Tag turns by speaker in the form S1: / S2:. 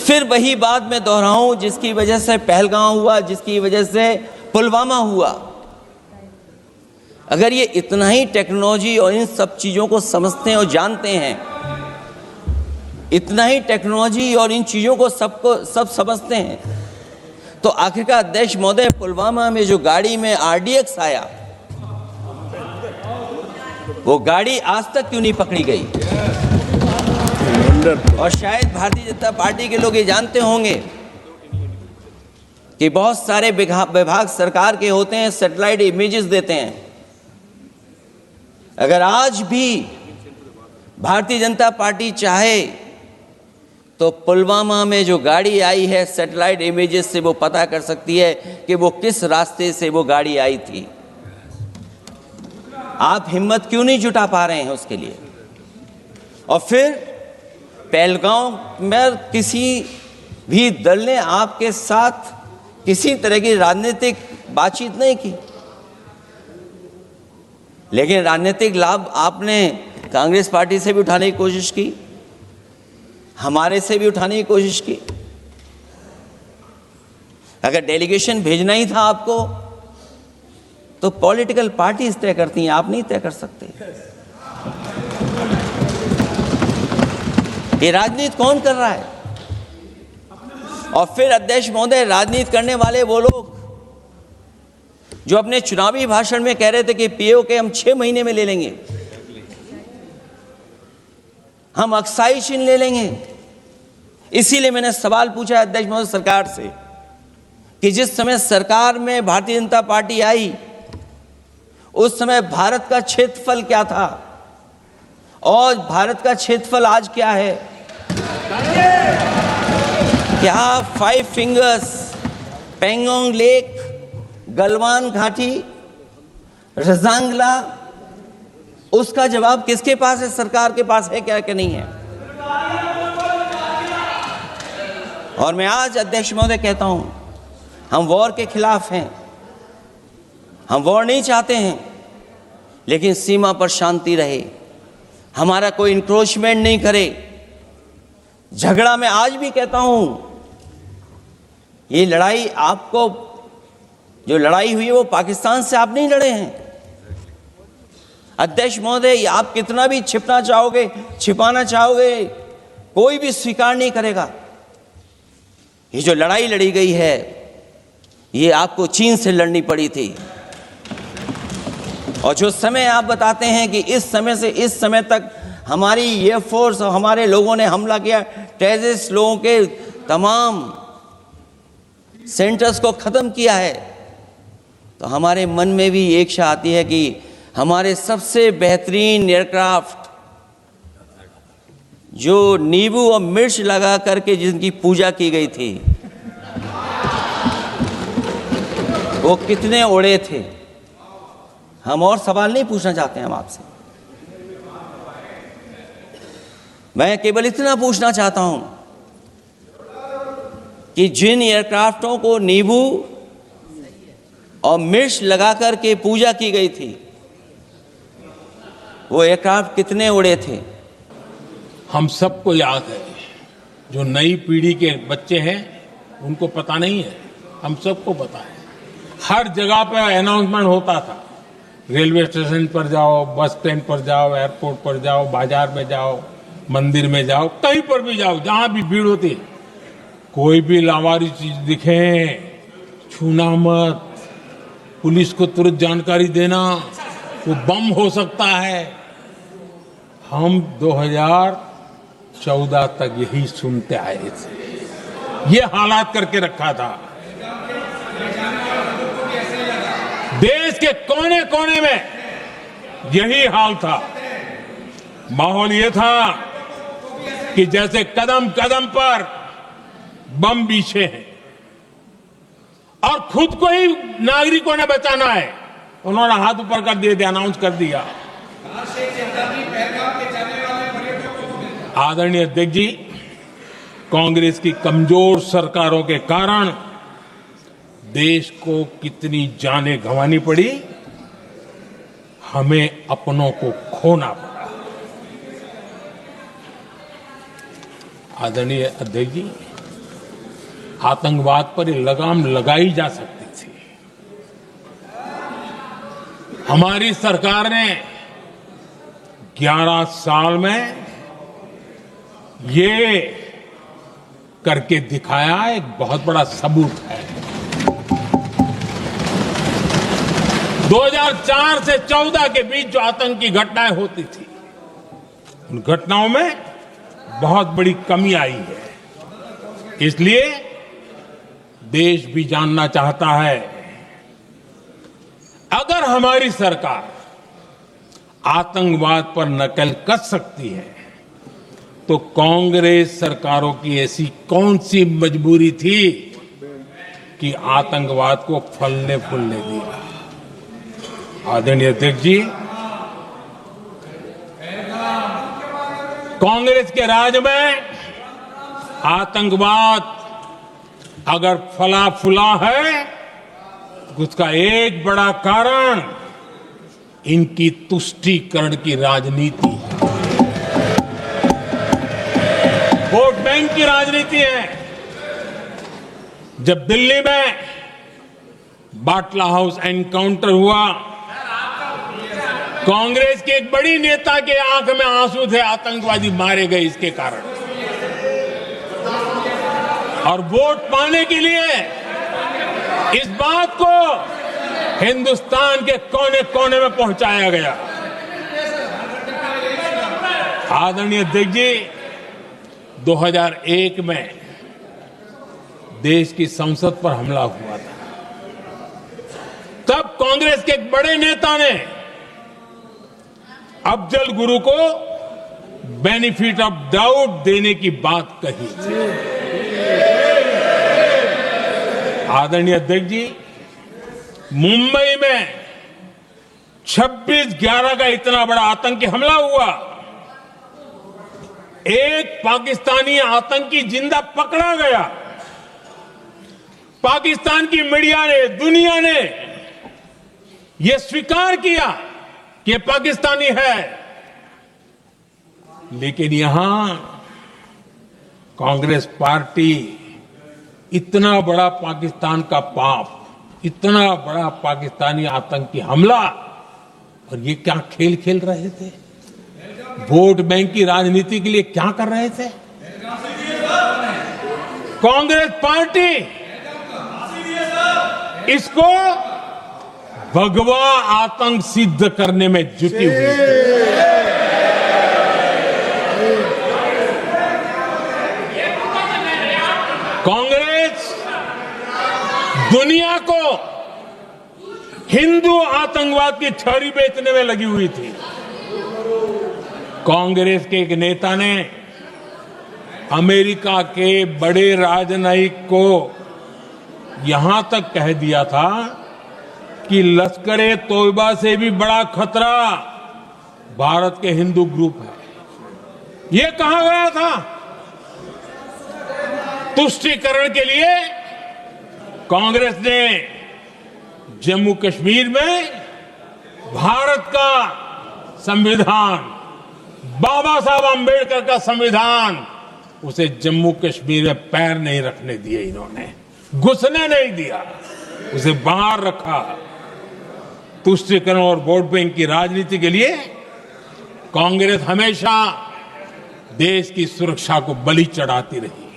S1: फिर वही बात मैं दोहराऊं जिसकी वजह से पहलगाम हुआ, जिसकी वजह से पुलवामा हुआ। अगर ये इतना ही टेक्नोलॉजी और इन सब चीज़ों को समझते हैं और जानते हैं, इतना ही टेक्नोलॉजी और इन चीज़ों को सब समझते हैं, तो आखिरकार अध्यक्ष महोदय पुलवामा में जो गाड़ी में RDX आया, वो गाड़ी आज तक क्यों नहीं पकड़ी गई? और शायद भारतीय जनता पार्टी के लोग ये जानते होंगे कि बहुत सारे विभाग सरकार के होते हैं, सैटेलाइट इमेजेस देते हैं। अगर आज भी भारतीय जनता पार्टी चाहे तो पुलवामा में जो गाड़ी आई है, सैटेलाइट इमेजेस से वो पता कर सकती है कि वो किस रास्ते से वो गाड़ी आई थी। आप हिम्मत क्यों नहीं जुटा पा रहे हैं उसके लिए? और फिर पहलगाम में किसी भी दल ने आपके साथ किसी तरह की राजनीतिक बातचीत नहीं की, लेकिन राजनीतिक लाभ आपने कांग्रेस पार्टी से भी उठाने की कोशिश की, हमारे से भी उठाने की कोशिश की। अगर डेलीगेशन भेजना ही था आपको तो पॉलिटिकल पार्टीज तय करती हैं, आप नहीं तय कर सकते। ये राजनीति कौन कर रहा है? और फिर अध्यक्ष महोदय, राजनीति करने वाले वो लोग जो अपने चुनावी भाषण में कह रहे थे कि POK हम 6 महीने में ले लेंगे, हम अक्साई चिन्ह ले लेंगे। इसीलिए मैंने सवाल पूछा अध्यक्ष महोदय सरकार से कि जिस समय सरकार में भारतीय जनता पार्टी आई, उस समय भारत का क्षेत्रफल क्या था और भारत का क्षेत्रफल आज क्या है? क्या 5 फिंगर्स, पेंगोंग लेक, गलवान घाटी, रजांगला, उसका जवाब किसके पास है? सरकार के पास है क्या कि नहीं है? और मैं आज अध्यक्ष महोदय कहता हूं, हम वॉर के खिलाफ हैं, हम वॉर नहीं चाहते हैं, लेकिन सीमा पर शांति रहे, हमारा कोई इंक्रोचमेंट नहीं करे। झगड़ा मैं आज भी कहता हूं, ये लड़ाई आपको, जो लड़ाई हुई है वो पाकिस्तान से आप नहीं लड़े हैं। अध्यक्ष महोदय, आप कितना भी छिपना चाहोगे, छिपाना चाहोगे, कोई भी स्वीकार नहीं करेगा। ये जो लड़ाई लड़ी गई है, ये आपको चीन से लड़नी पड़ी थी। और जो समय आप बताते हैं कि इस समय से इस समय तक हमारी एयरफोर्स और हमारे लोगों ने हमला किया, टेररिस्ट लोगों के तमाम सेंटर्स को ख़त्म किया है, तो हमारे मन में भी एक इच्छा आती है कि हमारे सबसे बेहतरीन एयरक्राफ्ट जो नींबू और मिर्च लगा करके जिनकी पूजा की गई थी, वो कितने उड़े थे? हम और सवाल नहीं पूछना चाहते हैं हम आपसे, मैं केवल इतना पूछना चाहता हूं कि जिन एयरक्राफ्टों को नींबू और मिर्च लगाकर के पूजा की गई थी, वो एयरक्राफ्ट कितने उड़े थे?
S2: हम सबको याद है, जो नई पीढ़ी के बच्चे हैं उनको पता नहीं है, हम सबको पता है। हर जगह पे अनाउंसमेंट होता था, रेलवे स्टेशन पर जाओ, बस स्टैंड पर जाओ, एयरपोर्ट पर जाओ, बाजार में जाओ, मंदिर में जाओ, कहीं पर भी जाओ, जहां भी भीड़ होती, कोई भी लावारिस चीज दिखे छूना मत, पुलिस को तुरंत जानकारी देना, वो बम हो सकता है। हम 2014 तक यही सुनते आए थे, ये हालात करके रखा था। देश के कोने कोने में यही हाल था। माहौल ये था कि जैसे कदम कदम पर बम बिछे हैं और खुद को ही नागरिकों ने बचाना है, उन्होंने हाथ ऊपर कर दिए थे, अनाउंस कर दिया। आदरणीय अध्यक्ष जी, कांग्रेस की कमजोर सरकारों के कारण देश को कितनी जानें गंवानी पड़ी, हमें अपनों को खोना पड़ा। आदरणीय अध्यक्ष जी, आतंकवाद पर ये लगाम लगाई जा सकती थी। हमारी सरकार ने 11 साल में ये करके दिखाया, एक बहुत बड़ा सबूत है। 2004 से 14 के बीच जो आतंकी घटनाएं होती थी, उन घटनाओं में बहुत बड़ी कमी आई है। इसलिए देश भी जानना चाहता है, अगर हमारी सरकार आतंकवाद पर नकेल कस सकती है तो कांग्रेस सरकारों की ऐसी कौन सी मजबूरी थी कि आतंकवाद को फलने फूलने दिया। आदरणीय अध्यक्ष जी, कांग्रेस के राज में आतंकवाद अगर फला फूला है तो उसका एक बड़ा कारण इनकी तुष्टीकरण की राजनीति है, वोट बैंक की राजनीति है। जब दिल्ली में बाटला हाउस एनकाउंटर हुआ, कांग्रेस के एक बड़ी नेता के आंख में आंसू थे, आतंकवादी मारे गए इसके कारण। और वोट पाने के लिए इस बात को हिंदुस्तान के कोने कोने में पहुंचाया गया। आदरणीय अध्यक्ष जी, 2001 में देश की संसद पर हमला हुआ था। तब कांग्रेस के एक बड़े नेता ने अफजल गुरु को बेनिफिट ऑफ डाउट देने की बात कही थी। आदरणीय अध्यक्ष जी, मुंबई में 26/11 का इतना बड़ा आतंकी हमला हुआ, एक पाकिस्तानी आतंकी जिंदा पकड़ा गया। पाकिस्तान की मीडिया ने, दुनिया ने यह स्वीकार किया कि पाकिस्तानी है, लेकिन यहां कांग्रेस पार्टी इतना बड़ा पाकिस्तान का पाप, इतना बड़ा पाकिस्तानी आतंकी हमला, और ये क्या खेल खेल रहे थे? वोट बैंक की राजनीति के लिए क्या कर रहे थे? कांग्रेस पार्टी इसको भगवा आतंक सिद्ध करने में जुटी हुई है। कांग्रेस दुनिया को हिंदू आतंकवाद की छड़ी बेचने में लगी हुई थी। कांग्रेस के एक नेता ने अमेरिका के बड़े राजनयिक को यहां तक कह दिया था कि लश्कर-ए तोयबा से भी बड़ा खतरा भारत के हिंदू ग्रुप है। यह कहा गया था। तुष्टीकरण के लिए कांग्रेस ने जम्मू कश्मीर में भारत का संविधान, बाबा साहब अंबेडकर का संविधान, उसे जम्मू कश्मीर में पैर नहीं रखने दिए, इन्होंने घुसने नहीं दिया, उसे बाहर रखा। तुष्टीकरण और वोट बैंक की राजनीति के लिए कांग्रेस हमेशा देश की सुरक्षा को बलि चढ़ाती रही।